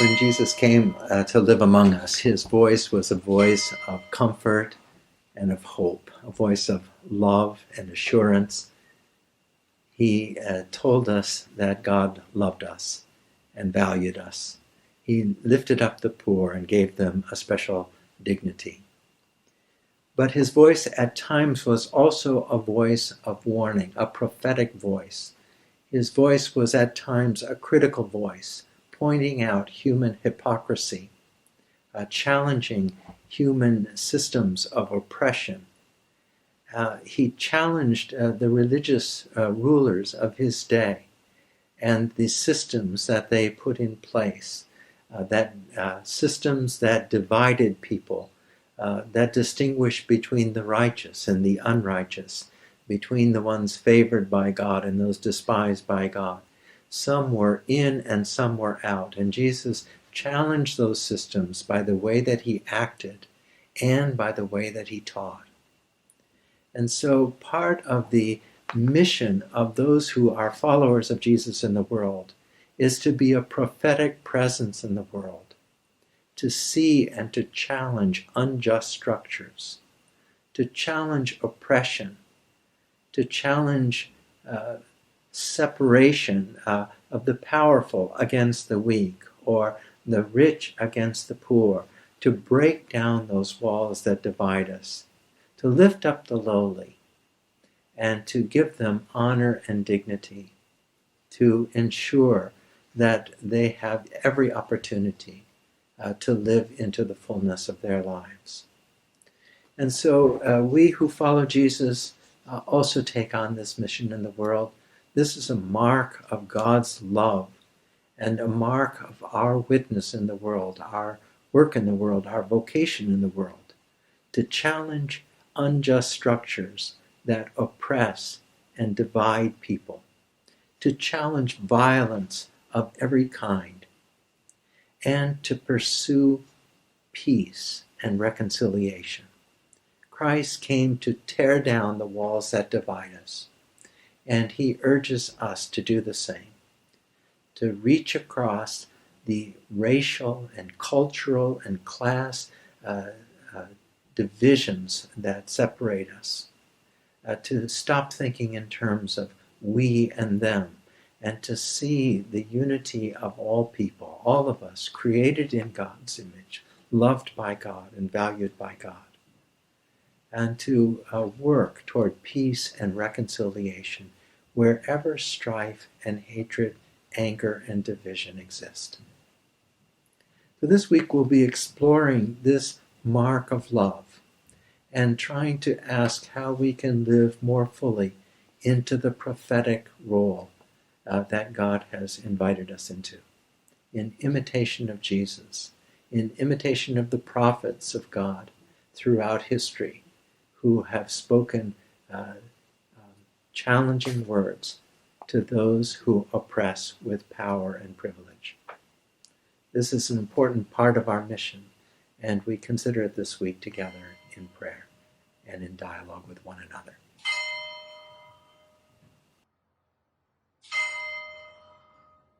When Jesus came to live among us, his voice was a voice of comfort and of hope, a voice of love and assurance. He told us that God loved us and valued us. He lifted up the poor and gave them a special dignity. But his voice at times was also a voice of warning, a prophetic voice. His voice was at times a critical voice, pointing out human hypocrisy, challenging human systems of oppression. He challenged the religious rulers of his day and the systems that they put in place, systems that divided people, that distinguished between the righteous and the unrighteous, between the ones favored by God and those despised by God. Some were in and some were out, and Jesus challenged those systems by the way that he acted and by the way that he taught. And so part of the mission of those who are followers of Jesus in the world is to be a prophetic presence in the world, to see and to challenge unjust structures, to challenge oppression, to challenge separation of the powerful against the weak, or the rich against the poor, to break down those walls that divide us, to lift up the lowly, and to give them honor and dignity, to ensure that they have every opportunity to live into the fullness of their lives. And so we who follow Jesus also take on this mission in the world. This is a mark of God's love and a mark of our witness in the world, our work in the world, our vocation in the world, to challenge unjust structures that oppress and divide people, to challenge violence of every kind, and to pursue peace and reconciliation. Christ came to tear down the walls that divide us, and he urges us to do the same, to reach across the racial and cultural and class divisions that separate us, to stop thinking in terms of we and them, and to see the unity of all people, all of us, created in God's image, loved by God and valued by God, and to work toward peace and reconciliation wherever strife and hatred, anger and division exist. So this week we'll be exploring this mark of love and trying to ask how we can live more fully into the prophetic role that God has invited us into, in imitation of Jesus, in imitation of the prophets of God throughout history, who have spoken challenging words to those who oppress with power and privilege. This is an important part of our mission, and we consider it this week together in prayer and in dialogue with one another.